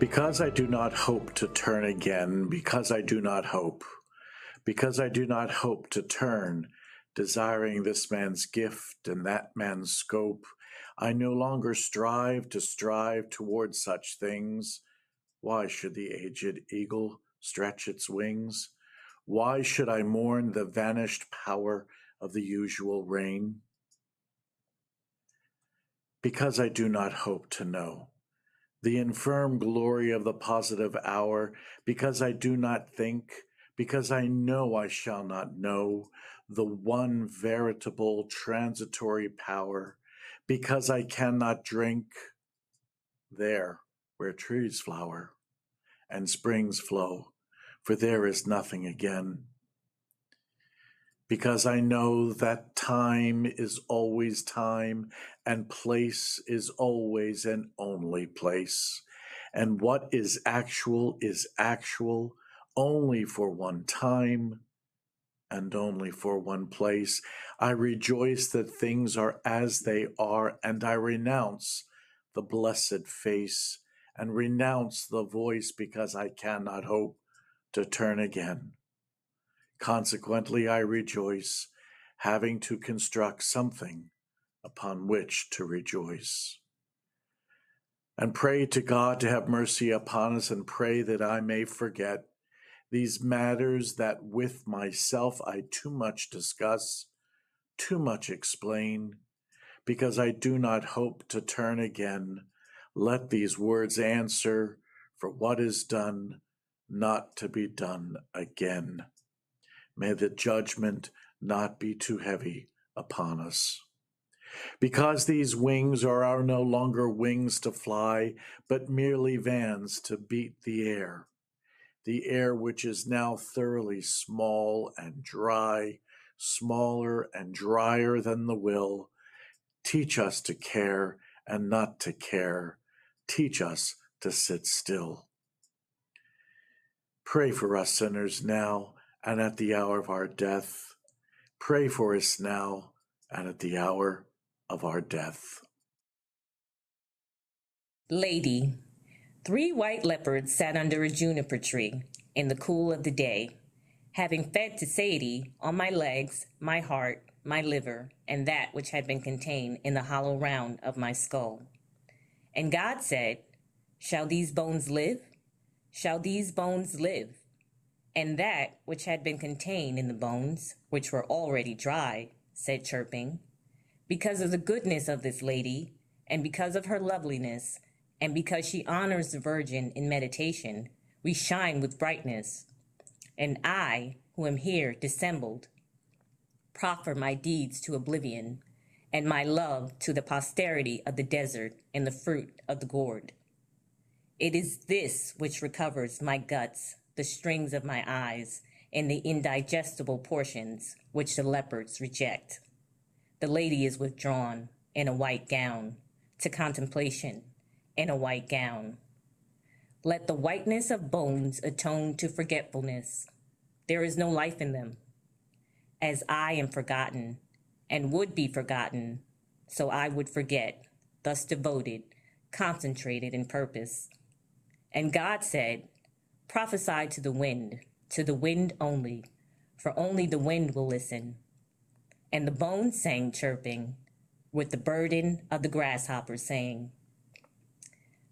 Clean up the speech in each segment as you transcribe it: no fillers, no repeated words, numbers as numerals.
Because I do not hope to turn again, because I do not hope to turn, desiring this man's gift and that man's scope, I no longer strive towards such things. Why should the aged eagle stretch its wings? Why should I mourn the vanished power of the usual rain? Because I do not hope to know the infirm glory of the positive hour, because I do not think, because I know I shall not know the one veritable transitory power, because I cannot drink there where trees flower and springs flow, for there is nothing again. Because I know that time is always time, and place is always and only place. And what is actual only for one time and only for one place. I rejoice that things are as they are, and I renounce the blessed face and renounce the voice, because I cannot hope to turn again. Consequently, I rejoice, having to construct something upon which to rejoice. And pray to God to have mercy upon us, and pray that I may forget these matters that with myself I too much discuss, too much explain, because I do not hope to turn again. Let these words answer for what is done, not to be done again. May the judgment not be too heavy upon us. Because these wings are no longer wings to fly, but merely vans to beat the air which is now thoroughly small and dry, smaller and drier than the will. Teach us to care and not to care. Teach us to sit still. Pray for us sinners now and at the hour of our death. Pray for us now and at the hour of our death. Lady, 3 white leopards sat under a juniper tree in the cool of the day, having fed to satiety on my legs, my heart, my liver, and that which had been contained in the hollow round of my skull. And God said, "Shall these bones live? Shall these bones live?" And that which had been contained in the bones, which were already dry, said, chirping, "Because of the goodness of this lady, and because of her loveliness, and because she honors the Virgin in meditation, we shine with brightness. And I, who am here dissembled, proffer my deeds to oblivion, and my love to the posterity of the desert and the fruit of the gourd. It is this which recovers my guts, the strings of my eyes, and the indigestible portions which the leopards reject. The lady is withdrawn in a white gown, to contemplation in a white gown. Let the whiteness of bones atone to forgetfulness. There is no life in them. As I am forgotten and would be forgotten, so I would forget, thus devoted, concentrated in purpose. And God said, "Prophesy to the wind only, for only the wind will listen." And the bones sang, chirping, with the burden of the grasshopper, saying,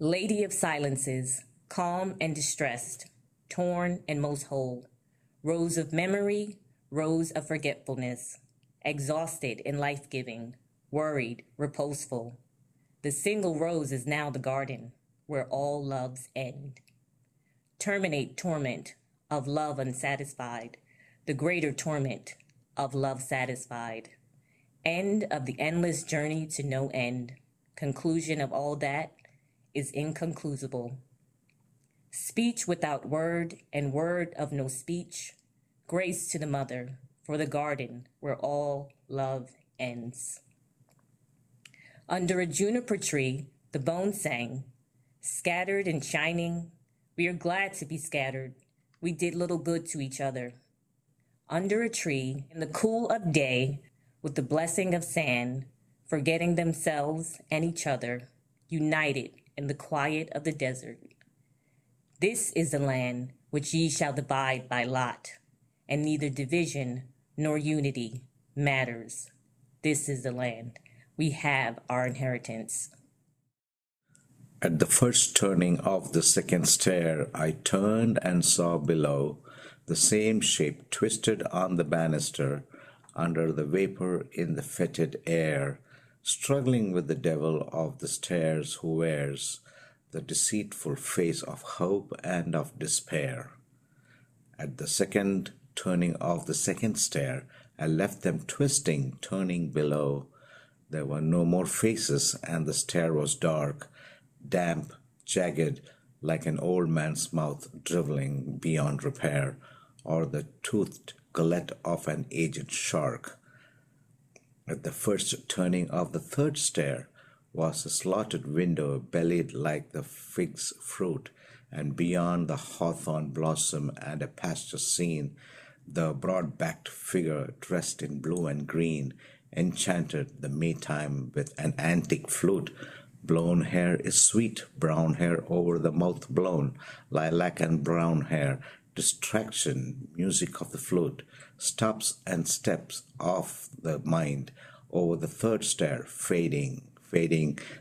"Lady of silences, calm and distressed, torn and most whole, rose of memory, rose of forgetfulness, exhausted in life-giving, worried, reposeful. The single rose is now the garden, where all loves end. Terminate torment of love unsatisfied, the greater torment of love satisfied. End of the endless journey to no end. Conclusion of all that is inconclusible. Speech without word and word of no speech. Grace to the mother for the garden where all love ends." Under a juniper tree, the bones sang, "Scattered and shining, we are glad to be scattered. We did little good to each other." Under a tree, in the cool of day, with the blessing of sand, forgetting themselves and each other, united in the quiet of the desert. This is the land which ye shall divide by lot, and neither division nor unity matters. This is the land. We have our inheritance. At the first turning of the second stair, I turned and saw below the same shape twisted on the banister, under the vapor in the fetid air, struggling with the devil of the stairs who wears the deceitful face of hope and of despair. At the second turning of the second stair, I left them twisting, turning below. There were no more faces, and the stair was dark, damp, jagged, like an old man's mouth drivelling beyond repair, or the toothed gullet of an aged shark. At the first turning of the third stair was a slotted window bellied like the fig's fruit, and beyond the hawthorn blossom and a pasture scene, the broad-backed figure dressed in blue and green enchanted the Maytime with an antique flute. Blown hair is sweet, brown hair over the mouth blown, lilac and brown hair, distraction, music of the flute, stops and steps of the mind over the third stair, fading,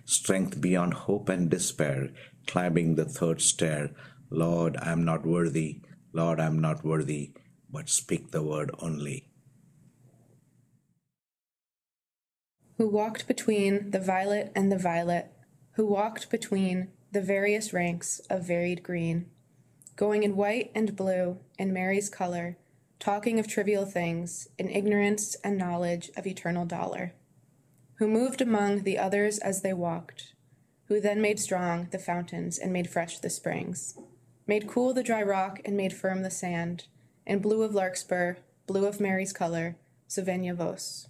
strength beyond hope and despair, climbing the third stair. Lord, I am not worthy, Lord, I am not worthy, but speak the word only. Who walked between the violet and the violet, who walked between the various ranks of varied green, going in white and blue in Mary's color, talking of trivial things in ignorance and knowledge of eternal dollar, who moved among the others as they walked, who then made strong the fountains and made fresh the springs, made cool the dry rock and made firm the sand, in blue of larkspur, blue of Mary's color, Sovenia vos.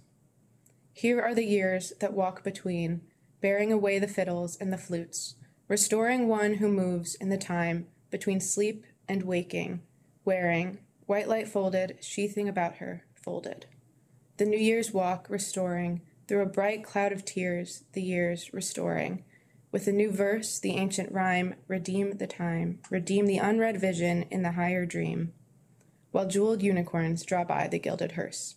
Here are the years that walk between, bearing away the fiddles and the flutes, restoring one who moves in the time between sleep and waking, wearing, white light folded, sheathing about her, folded. The New Year's walk restoring, through a bright cloud of tears, the years restoring. With the new verse, the ancient rhyme, redeem the time, redeem the unread vision in the higher dream, while jeweled unicorns draw by the gilded hearse.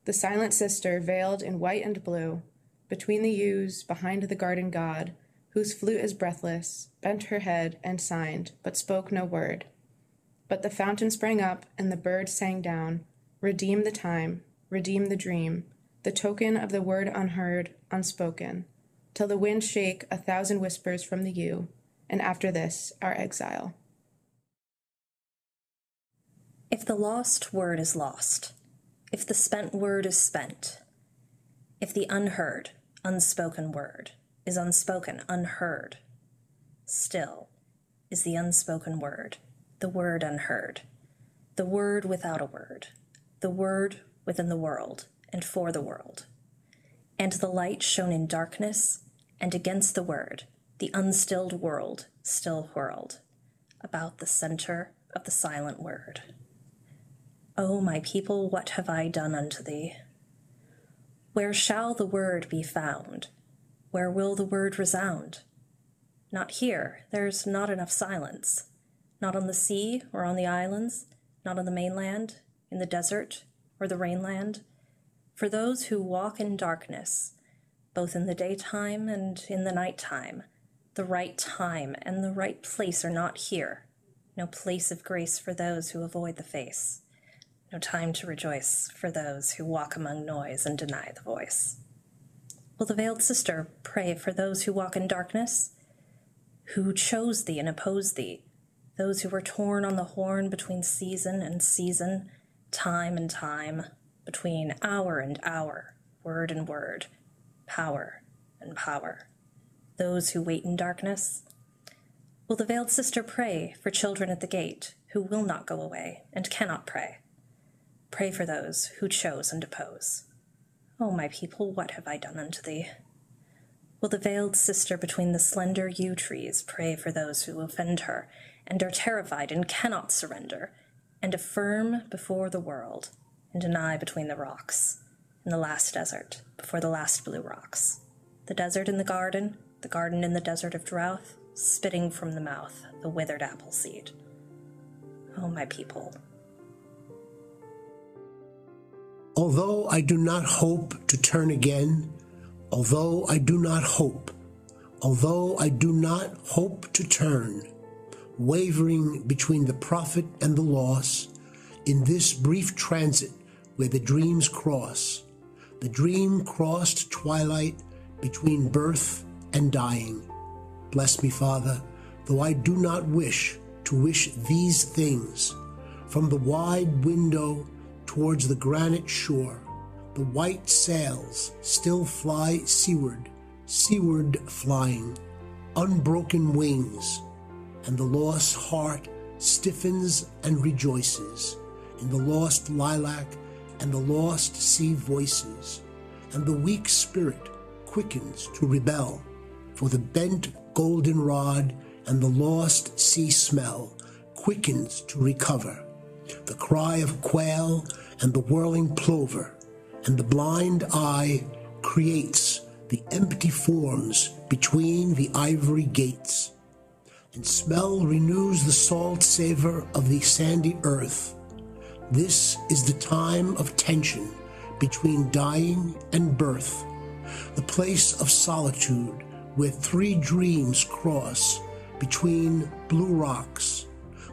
The silent sister, veiled in white and blue, between the yews, behind the garden god, whose flute is breathless, bent her head and signed, but spoke no word. But the fountain sprang up, and the bird sang down, redeem the time, redeem the dream, the token of the word unheard, unspoken, till the wind shake 1,000 whispers from the yew, and after this, our exile. If the lost word is lost, if the spent word is spent, if the unheard, unspoken word is unspoken, unheard, still is the unspoken word, the word unheard, the word without a word, the word within the world and for the world. And the light shone in darkness, and against the word, the unstilled world still whirled, about the center of the silent word. O my people, what have I done unto thee? Where shall the word be found? Where will the word resound? Not here, there's not enough silence. Not on the sea or on the islands, not on the mainland, in the desert or the rainland. For those who walk in darkness, both in the daytime and in the nighttime, the right time and the right place are not here. No place of grace for those who avoid the face. No time to rejoice for those who walk among noise and deny the voice. Will the veiled sister pray for those who walk in darkness? Who chose thee and oppose thee? Those who were torn on the horn between season and season, time and time, between hour and hour, word and word, power and power. Those who wait in darkness? Will the veiled sister pray for children at the gate who will not go away and cannot pray? Pray for those who chose and oppose. O my people, what have I done unto thee? Will the veiled sister between the slender yew trees pray for those who offend her and are terrified and cannot surrender, and affirm before the world, and deny between the rocks, in the last desert, before the last blue rocks, the desert in the garden in the desert of drought, spitting from the mouth the withered apple seed. O my people. Although I do not hope to turn again, although I do not hope to turn, wavering between the profit and the loss, in this brief transit where the dreams cross, the dream-crossed twilight between birth and dying. Bless me, Father, though I do not wish to wish these things. From the wide window towards the granite shore, the white sails still fly seaward, seaward flying, unbroken wings, and the lost heart stiffens and rejoices in the lost lilac and the lost sea voices, and the weak spirit quickens to rebel, for the bent goldenrod and the lost sea smell quickens to recover. The cry of quail and the whirling plover and the blind eye creates the empty forms between the ivory gates, and smell renews the salt savor of the sandy earth. This is the time of tension between dying and birth, the place of solitude where three dreams cross between blue rocks.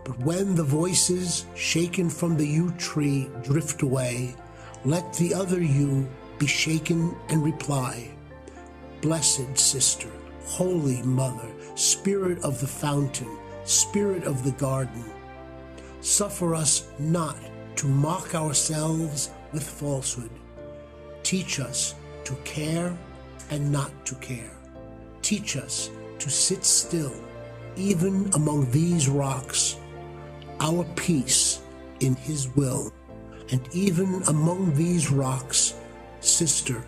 But when the voices shaken from the yew tree drift away, let the other yew be shaken and reply. Blessed sister, holy mother, spirit of the fountain, spirit of the garden, suffer us not to mock ourselves with falsehood. Teach us to care and not to care. Teach us to sit still, even among these rocks, our peace in His will, and even among these rocks, sister,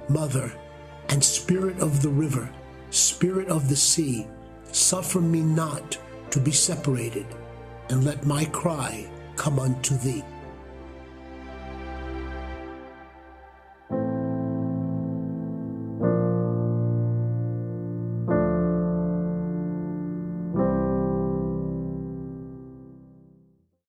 mother, and spirit of the river, spirit of the sea, suffer me not to be separated, and let my cry come unto Thee.